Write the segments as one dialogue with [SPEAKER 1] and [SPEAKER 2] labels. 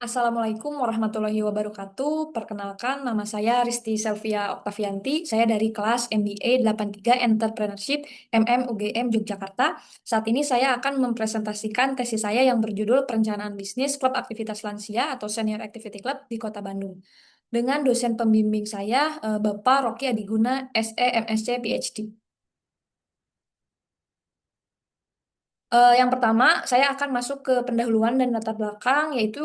[SPEAKER 1] Assalamualaikum warahmatullahi wabarakatuh. Perkenalkan, nama saya Risti Selvia Oktavianti. Saya dari kelas MBA 83 Entrepreneurship UGM Yogyakarta. Saat ini saya akan mempresentasikan tesis saya yang berjudul Perencanaan Bisnis Klub Aktivitas Lansia atau Senior Activity Club di Kota Bandung. Dengan dosen pembimbing saya, Bapak Rocky Adiguna, SE, MSc, PhD. Yang pertama, saya akan masuk ke pendahuluan dan latar belakang, yaitu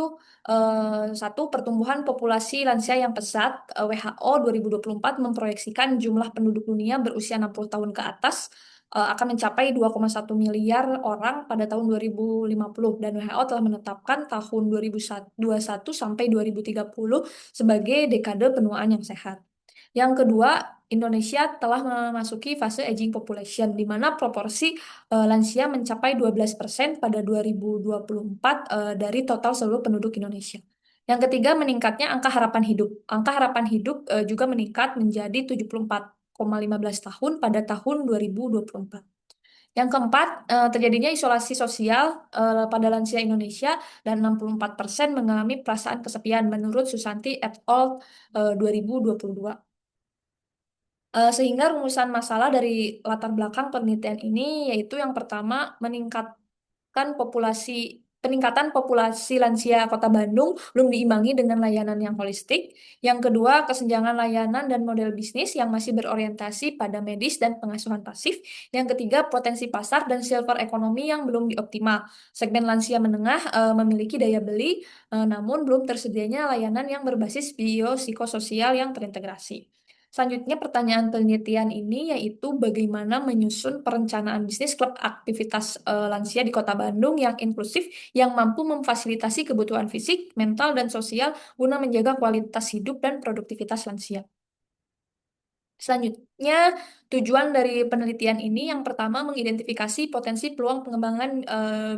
[SPEAKER 1] satu, pertumbuhan populasi lansia yang pesat. WHO 2024 memproyeksikan jumlah penduduk dunia berusia 60 tahun ke atas akan mencapai 2,1 miliar orang pada tahun 2050, dan WHO telah menetapkan tahun 2021 sampai 2030 sebagai dekade penuaan yang sehat. Yang kedua, Indonesia telah memasuki fase aging population, di mana proporsi lansia mencapai 12% pada 2024 dari total seluruh penduduk Indonesia. Yang ketiga, meningkatnya angka harapan hidup. Angka harapan hidup juga meningkat menjadi 74,15 tahun pada tahun 2024. Yang keempat, terjadinya isolasi sosial pada lansia Indonesia dan 64% mengalami perasaan kesepian menurut Susanti et al. 2022. Sehingga rumusan masalah dari latar belakang penelitian ini yaitu yang pertama, peningkatan populasi lansia Kota Bandung belum diimbangi dengan layanan yang holistik. Yang kedua, kesenjangan layanan dan model bisnis yang masih berorientasi pada medis dan pengasuhan pasif. Yang ketiga, potensi pasar dan silver ekonomi yang belum dioptimal. Segmen lansia menengah memiliki daya beli, namun belum tersedianya layanan yang berbasis biopsikososial yang terintegrasi. Selanjutnya, pertanyaan penelitian ini yaitu bagaimana menyusun perencanaan bisnis klub aktivitas lansia di Kota Bandung yang inklusif, yang mampu memfasilitasi kebutuhan fisik, mental, dan sosial guna menjaga kualitas hidup dan produktivitas lansia. Selanjutnya, tujuan dari penelitian ini yang pertama mengidentifikasi potensi peluang pengembangan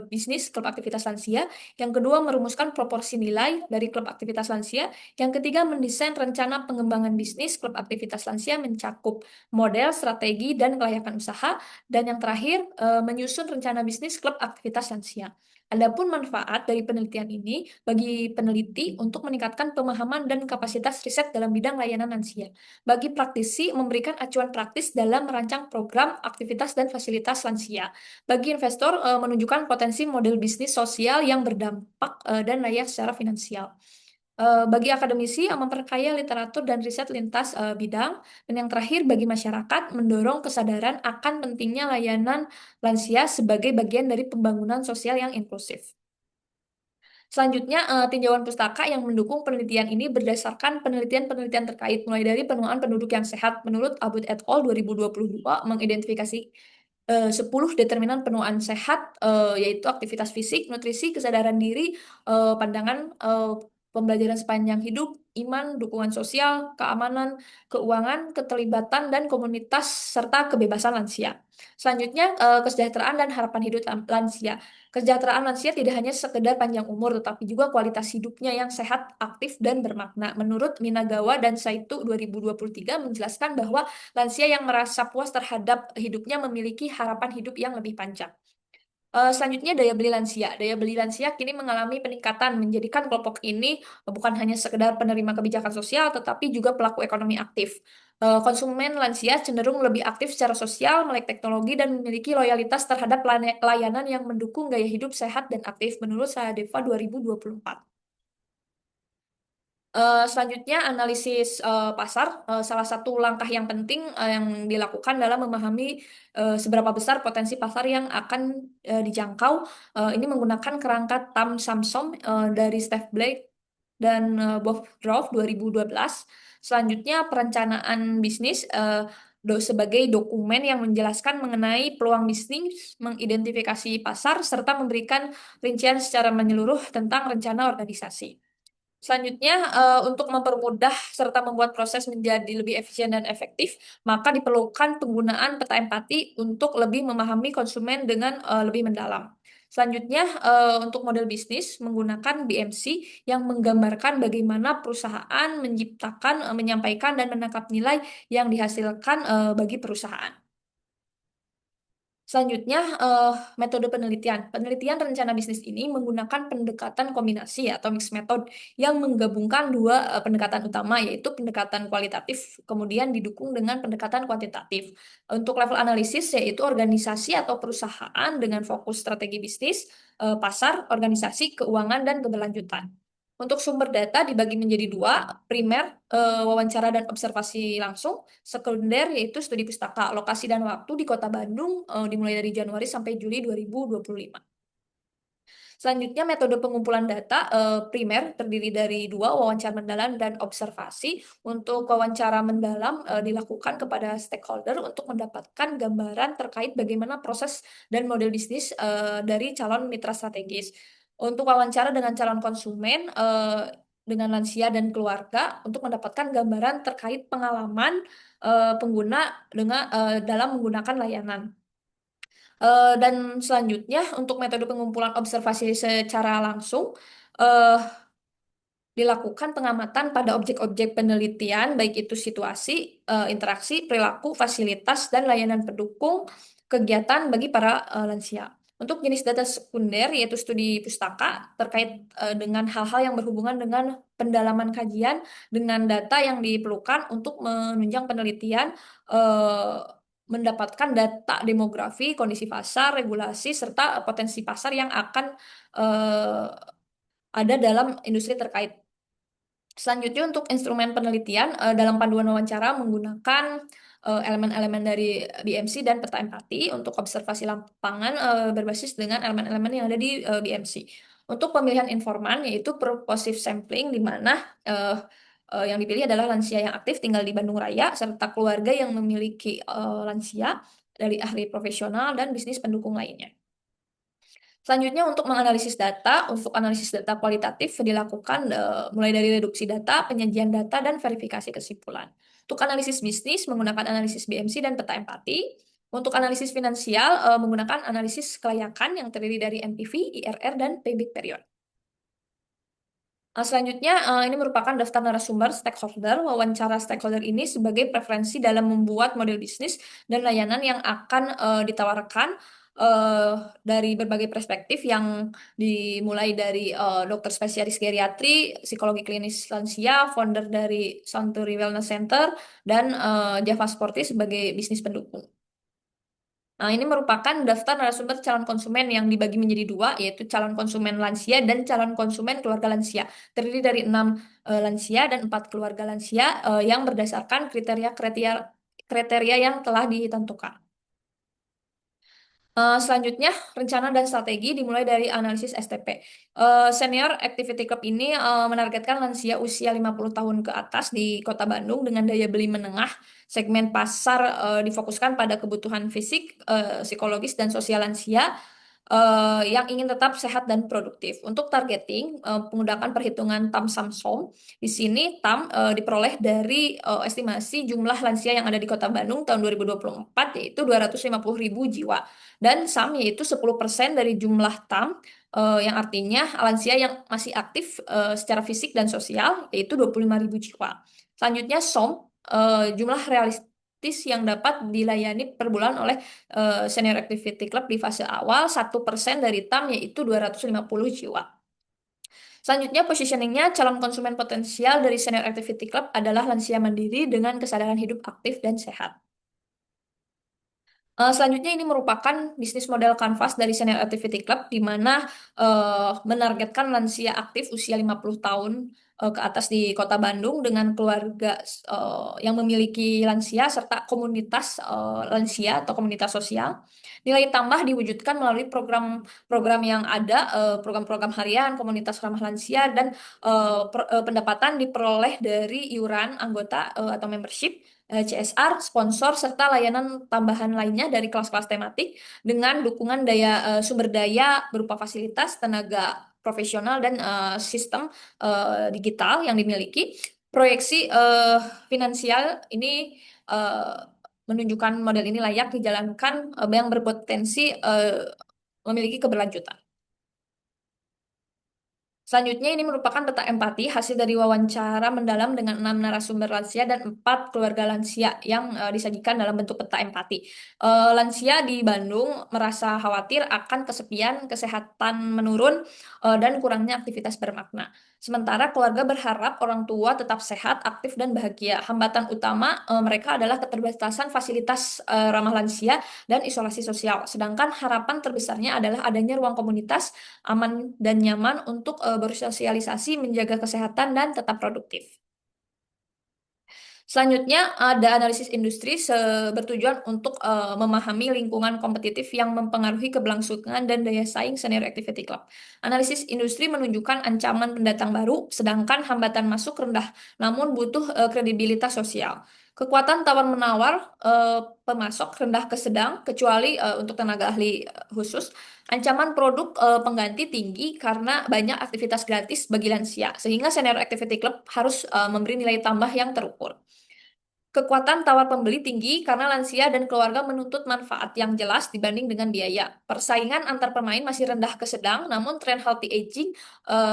[SPEAKER 1] bisnis klub aktivitas lansia, yang kedua merumuskan proporsi nilai dari klub aktivitas lansia, yang ketiga mendesain rencana pengembangan bisnis klub aktivitas lansia mencakup model, strategi, dan kelayakan usaha, dan yang terakhir menyusun rencana bisnis klub aktivitas lansia. Adapun manfaat dari penelitian ini bagi peneliti untuk meningkatkan pemahaman dan kapasitas riset dalam bidang layanan lansia. Bagi praktisi, memberikan acuan praktis dalam merancang program, aktivitas, dan fasilitas lansia. Bagi investor, menunjukkan potensi model bisnis sosial yang berdampak dan layak secara finansial. Bagi akademisi, memperkaya literatur dan riset lintas bidang. Dan yang terakhir, bagi masyarakat, mendorong kesadaran akan pentingnya layanan lansia sebagai bagian dari pembangunan sosial yang inklusif. Selanjutnya, tinjauan pustaka yang mendukung penelitian ini berdasarkan penelitian-penelitian terkait, mulai dari penuaan penduduk yang sehat menurut Abud et al. 2022 mengidentifikasi 10 determinan penuaan sehat, yaitu aktivitas fisik, nutrisi, kesadaran diri, pandangan, pembelajaran sepanjang hidup, iman, dukungan sosial, keamanan, keuangan, keterlibatan, dan komunitas, serta kebebasan lansia. Selanjutnya, kesejahteraan dan harapan hidup lansia. Kesejahteraan lansia tidak hanya sekedar panjang umur, tetapi juga kualitas hidupnya yang sehat, aktif, dan bermakna. Menurut Minagawa dan Saito 2023 menjelaskan bahwa lansia yang merasa puas terhadap hidupnya memiliki harapan hidup yang lebih panjang. Selanjutnya, daya beli lansia. Daya beli lansia kini mengalami peningkatan, menjadikan kelompok ini bukan hanya sekedar penerima kebijakan sosial, tetapi juga pelaku ekonomi aktif. Konsumen lansia cenderung lebih aktif secara sosial, melek teknologi, dan memiliki loyalitas terhadap layanan yang mendukung gaya hidup sehat dan aktif, menurut Saadeva 2024. Selanjutnya, analisis pasar. Salah satu langkah yang penting yang dilakukan dalam memahami seberapa besar potensi pasar yang akan dijangkau. Ini menggunakan kerangka Tam Samsom dari Steve Blake dan Bob Droff 2012. Selanjutnya, perencanaan bisnis sebagai dokumen yang menjelaskan mengenai peluang bisnis, mengidentifikasi pasar, serta memberikan rincian secara menyeluruh tentang rencana organisasi. Selanjutnya, untuk mempermudah serta membuat proses menjadi lebih efisien dan efektif, maka diperlukan penggunaan peta empati untuk lebih memahami konsumen dengan lebih mendalam. Selanjutnya, untuk model bisnis menggunakan BMC yang menggambarkan bagaimana perusahaan menciptakan, menyampaikan, dan menangkap nilai yang dihasilkan bagi perusahaan. Selanjutnya, metode penelitian. Penelitian rencana bisnis ini menggunakan pendekatan kombinasi atau mixed method yang menggabungkan dua pendekatan utama, yaitu pendekatan kualitatif, kemudian didukung dengan pendekatan kuantitatif. Untuk level analisis, yaitu organisasi atau perusahaan dengan fokus strategi bisnis, pasar, organisasi, keuangan, dan keberlanjutan. Untuk sumber data dibagi menjadi dua, primer, wawancara dan observasi langsung, sekunder yaitu studi pustaka, lokasi dan waktu di Kota Bandung, dimulai dari Januari sampai Juli 2025. Selanjutnya metode pengumpulan data primer terdiri dari dua, wawancara mendalam dan observasi. Untuk wawancara mendalam dilakukan kepada stakeholder untuk mendapatkan gambaran terkait bagaimana proses dan model bisnis dari calon mitra strategis. Untuk wawancara dengan calon konsumen dengan lansia dan keluarga untuk mendapatkan gambaran terkait pengalaman pengguna dalam menggunakan layanan. Dan selanjutnya untuk metode pengumpulan observasi secara langsung eh, dilakukan pengamatan pada objek-objek penelitian, baik itu situasi, interaksi, perilaku, fasilitas, dan layanan pendukung kegiatan bagi para lansia. Untuk jenis data sekunder, yaitu studi pustaka, terkait dengan hal-hal yang berhubungan dengan pendalaman kajian, dengan data yang diperlukan untuk menunjang penelitian, eh, mendapatkan data demografi, kondisi pasar, regulasi, serta potensi pasar yang akan eh, ada dalam industri terkait. Selanjutnya untuk instrumen penelitian dalam panduan wawancara menggunakan elemen-elemen dari BMC dan peta empati. Untuk observasi lapangan berbasis dengan elemen-elemen yang ada di BMC. Untuk pemilihan informan yaitu purposive sampling di mana eh, yang dipilih adalah lansia yang aktif tinggal di Bandung Raya serta keluarga yang memiliki lansia dari ahli profesional dan bisnis pendukung lainnya. Selanjutnya untuk menganalisis data, untuk analisis data kualitatif dilakukan mulai dari reduksi data, penyajian data, dan verifikasi kesimpulan. Untuk analisis bisnis menggunakan analisis BMC dan peta empati. Untuk analisis finansial menggunakan analisis kelayakan yang terdiri dari NPV, IRR, dan payback period. Selanjutnya, ini merupakan daftar narasumber stakeholder. Wawancara stakeholder ini sebagai preferensi dalam membuat model bisnis dan layanan yang akan ditawarkan eh, dari berbagai perspektif yang dimulai dari dokter spesialis geriatri, psikologi klinis lansia, founder dari Sanctuary Wellness Center, dan Java Sporty sebagai bisnis pendukung. Nah, ini merupakan daftar narasumber calon konsumen yang dibagi menjadi dua, yaitu calon konsumen lansia dan calon konsumen keluarga lansia. Terdiri dari 6 lansia dan 4 keluarga lansia yang berdasarkan kriteria yang telah ditentukan. Selanjutnya, rencana dan strategi dimulai dari analisis STP. Senior Activity Club ini menargetkan lansia usia 50 tahun ke atas di Kota Bandung dengan daya beli menengah. Segmen pasar difokuskan pada kebutuhan fisik, psikologis, dan sosial lansia yang ingin tetap sehat dan produktif. Untuk targeting, penggunaan perhitungan TAM Samsom. Di sini TAM diperoleh dari estimasi jumlah lansia yang ada di Kota Bandung tahun 2024 yaitu 250.000 jiwa. Dan SAM yaitu 10% dari jumlah TAM yang artinya lansia yang masih aktif secara fisik dan sosial yaitu 25.000 jiwa. Selanjutnya SOM jumlah realistis yang dapat dilayani per bulan oleh Senior Activity Club di fase awal 1% dari TAM yaitu 250 jiwa. Selanjutnya positioningnya calon konsumen potensial dari Senior Activity Club adalah lansia mandiri dengan kesadaran hidup aktif dan sehat. Selanjutnya ini merupakan bisnis model kanvas dari Senior Activity Club di mana menargetkan lansia aktif usia 50 tahun ke atas di Kota Bandung dengan keluarga yang memiliki lansia serta komunitas lansia atau komunitas sosial. Nilai tambah diwujudkan melalui program-program yang ada, program-program harian, komunitas ramah lansia, dan pendapatan diperoleh dari iuran anggota atau membership, CSR, sponsor, serta layanan tambahan lainnya dari kelas-kelas tematik dengan dukungan sumber daya berupa fasilitas, tenaga profesional, dan sistem digital yang dimiliki. Proyeksi finansial ini eh, menunjukkan model ini layak dijalankan yang berpotensi memiliki keberlanjutan. Selanjutnya ini merupakan peta empati hasil dari wawancara mendalam dengan 6 narasumber lansia dan 4 keluarga lansia yang disajikan dalam bentuk peta empati. Lansia di Bandung merasa khawatir akan kesepian, kesehatan menurun, dan kurangnya aktivitas bermakna. Sementara keluarga berharap orang tua tetap sehat, aktif, dan bahagia. Hambatan utama mereka adalah keterbatasan fasilitas ramah lansia dan isolasi sosial. Sedangkan harapan terbesarnya adalah adanya ruang komunitas aman dan nyaman untuk bersosialisasi, menjaga kesehatan, dan tetap produktif. Selanjutnya ada analisis industri bertujuan untuk memahami lingkungan kompetitif yang mempengaruhi keberlangsungan dan daya saing senior activity club. Analisis industri menunjukkan ancaman pendatang baru, sedangkan hambatan masuk rendah, namun butuh kredibilitas sosial. Kekuatan tawar-menawar pemasok rendah ke sedang, kecuali untuk tenaga ahli khusus. Ancaman produk pengganti tinggi karena banyak aktivitas gratis bagi lansia, sehingga senior activity club harus memberi nilai tambah yang terukur. Kekuatan tawar pembeli tinggi karena lansia dan keluarga menuntut manfaat yang jelas dibanding dengan biaya. Persaingan antar pemain masih rendah ke sedang, namun tren healthy aging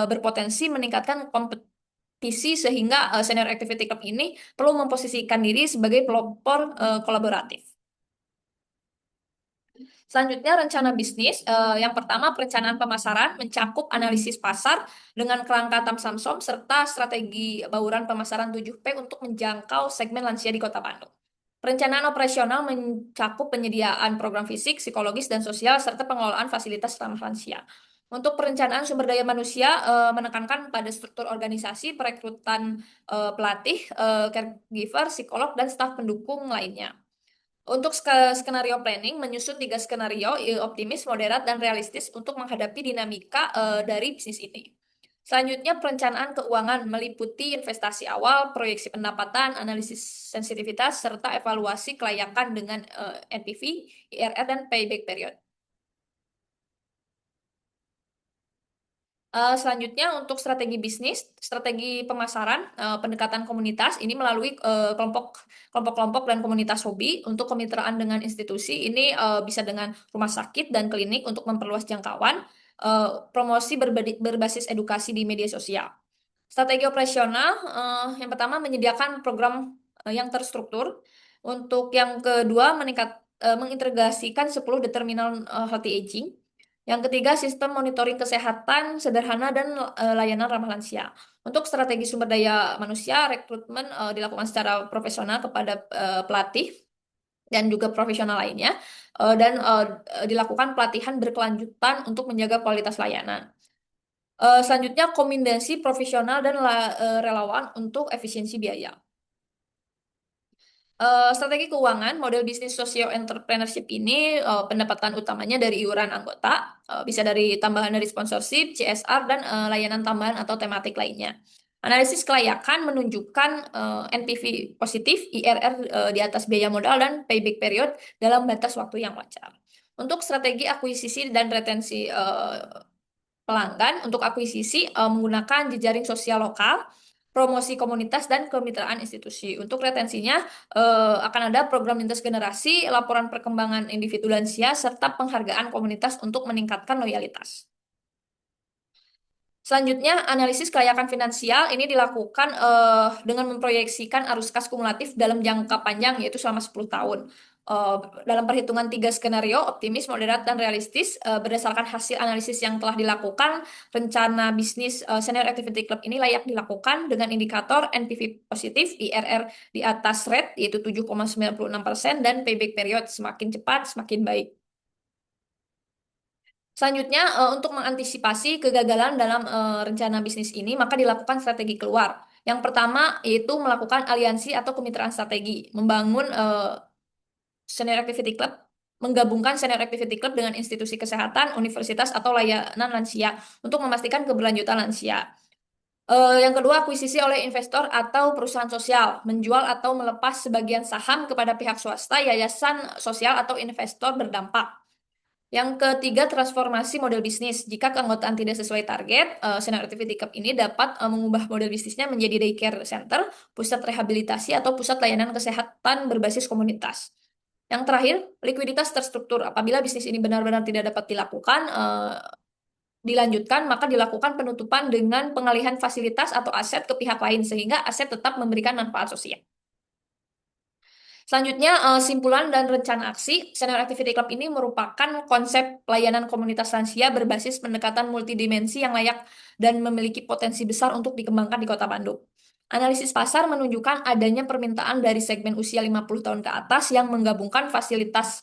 [SPEAKER 1] berpotensi meningkatkan kompetisi sehingga senior activity club ini perlu memposisikan diri sebagai pelopor kolaboratif. Selanjutnya rencana bisnis. Yang pertama perencanaan pemasaran mencakup analisis pasar dengan kerangka Tamsamsom serta strategi bauran pemasaran 7P untuk menjangkau segmen lansia di Kota Bandung. Perencanaan operasional mencakup penyediaan program fisik, psikologis, dan sosial serta pengelolaan fasilitas ramah lansia. Untuk perencanaan sumber daya manusia menekankan pada struktur organisasi, perekrutan pelatih, caregiver, psikolog, dan staf pendukung lainnya. Untuk skenario planning, menyusun 3 skenario, optimis, moderat, dan realistis untuk menghadapi dinamika dari bisnis ini. Selanjutnya, perencanaan keuangan meliputi investasi awal, proyeksi pendapatan, analisis sensitivitas, serta evaluasi kelayakan dengan NPV, IRR, dan payback period. Selanjutnya untuk strategi bisnis, strategi pemasaran, pendekatan komunitas ini melalui kelompok-kelompok dan komunitas hobi. Untuk kemitraan dengan institusi ini bisa dengan rumah sakit dan klinik untuk memperluas jangkauan, promosi berbasis edukasi di media sosial. Strategi operasional yang pertama menyediakan program yang terstruktur. Untuk yang kedua mengintegrasikan 10 determinal healthy aging. Yang ketiga, sistem monitoring kesehatan sederhana dan layanan ramah lansia. Untuk strategi sumber daya manusia, rekrutmen dilakukan secara profesional kepada pelatih dan juga profesional lainnya, dan dilakukan pelatihan berkelanjutan untuk menjaga kualitas layanan. Selanjutnya, kombinasi profesional dan relawan untuk efisiensi biaya. Strategi keuangan, model bisnis socio entrepreneurship ini pendapatan utamanya dari iuran anggota, bisa dari tambahan dari sponsorship, CSR, dan layanan tambahan atau tematik lainnya. Analisis kelayakan menunjukkan NPV positif, IRR di atas biaya modal, dan payback period dalam batas waktu yang wajar. Untuk strategi akuisisi dan retensi pelanggan, untuk akuisisi menggunakan jejaring sosial lokal, promosi komunitas, dan kemitraan institusi. Untuk retensinya akan ada program lintas generasi, laporan perkembangan individu lansia, serta penghargaan komunitas untuk meningkatkan loyalitas. Selanjutnya, analisis kelayakan finansial ini dilakukan dengan memproyeksikan arus kas kumulatif dalam jangka panjang, yaitu selama 10 tahun. Dalam perhitungan 3 skenario, optimis, moderat, dan realistis, berdasarkan hasil analisis yang telah dilakukan, rencana bisnis Senior Activity Club ini layak dilakukan dengan indikator NPV positif, IRR di atas rate, yaitu 7,96%, dan payback period semakin cepat, semakin baik. Selanjutnya, untuk mengantisipasi kegagalan dalam rencana bisnis ini, maka dilakukan strategi keluar. Yang pertama yaitu melakukan aliansi atau kemitraan strategi, membangun senior activity club, menggabungkan senior activity club dengan institusi kesehatan, universitas, atau layanan lansia untuk memastikan keberlanjutan lansia. Yang kedua, akuisisi oleh investor atau perusahaan sosial, menjual atau melepas sebagian saham kepada pihak swasta, yayasan sosial, atau investor berdampak. Yang ketiga, transformasi model bisnis. Jika keanggotaan tidak sesuai target, Senior Activity Club ini dapat mengubah model bisnisnya menjadi daycare center, pusat rehabilitasi, atau pusat layanan kesehatan berbasis komunitas. Yang terakhir, likuiditas terstruktur. Apabila bisnis ini benar-benar tidak dapat dilakukan, dilanjutkan, maka dilakukan penutupan dengan pengalihan fasilitas atau aset ke pihak lain sehingga aset tetap memberikan manfaat sosial. Selanjutnya, simpulan dan rencana aksi. Senior Activity Club ini merupakan konsep pelayanan komunitas lansia berbasis pendekatan multidimensi yang layak dan memiliki potensi besar untuk dikembangkan di Kota Bandung. Analisis pasar menunjukkan adanya permintaan dari segmen usia 50 tahun ke atas yang menggabungkan fasilitas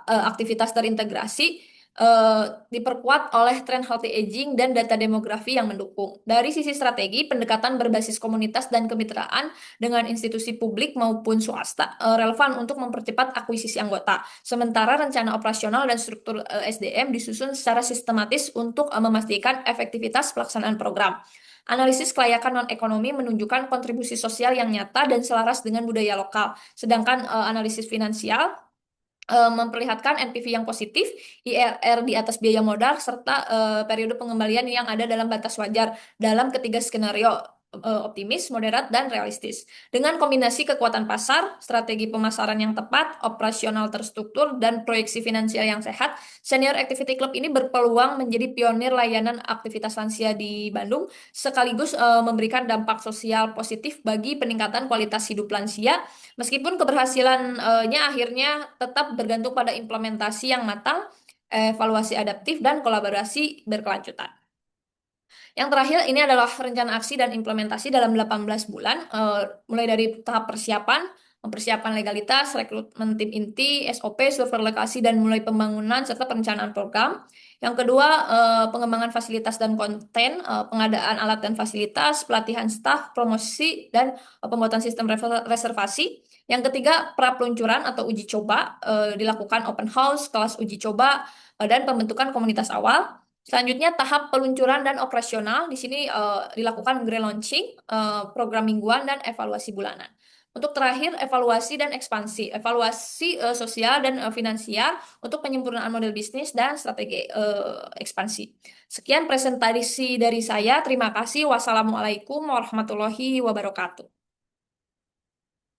[SPEAKER 1] aktivitas terintegrasi, diperkuat oleh tren healthy aging dan data demografi yang mendukung. Dari sisi strategi, pendekatan berbasis komunitas dan kemitraan dengan institusi publik maupun swasta relevan untuk mempercepat akuisisi anggota. Sementara rencana operasional dan struktur SDM disusun secara sistematis untuk memastikan efektivitas pelaksanaan program. Analisis kelayakan non-ekonomi menunjukkan kontribusi sosial yang nyata dan selaras dengan budaya lokal. Sedangkan analisis finansial memperlihatkan NPV yang positif, IRR di atas biaya modal, serta periode pengembalian yang ada dalam batas wajar dalam ketiga skenario optimis, moderat, dan realistis. Dengan kombinasi kekuatan pasar, strategi pemasaran yang tepat, operasional terstruktur, dan proyeksi finansial yang sehat, Senior Activity Club ini berpeluang menjadi pionir layanan aktivitas lansia di Bandung, sekaligus memberikan dampak sosial positif bagi peningkatan kualitas hidup lansia. Meskipun keberhasilannya akhirnya tetap bergantung pada implementasi yang matang, evaluasi adaptif, dan kolaborasi berkelanjutan. Yang terakhir ini adalah rencana aksi dan implementasi dalam 18 bulan, mulai dari tahap persiapan, mempersiapkan legalitas, rekrutmen tim inti, SOP, survei lokasi, dan mulai pembangunan serta perencanaan program. Yang kedua, pengembangan fasilitas dan konten, pengadaan alat dan fasilitas, pelatihan staf, promosi, dan pembuatan sistem reservasi. Yang ketiga, pra-peluncuran atau uji coba, dilakukan open house, kelas uji coba, dan pembentukan komunitas awal. Selanjutnya tahap peluncuran dan operasional di sini dilakukan grand launching, program mingguan dan evaluasi bulanan. Untuk terakhir evaluasi dan ekspansi, evaluasi sosial dan finansial untuk penyempurnaan model bisnis dan strategi ekspansi. Sekian presentasi dari saya. Terima kasih. Wassalamualaikum warahmatullahi wabarakatuh.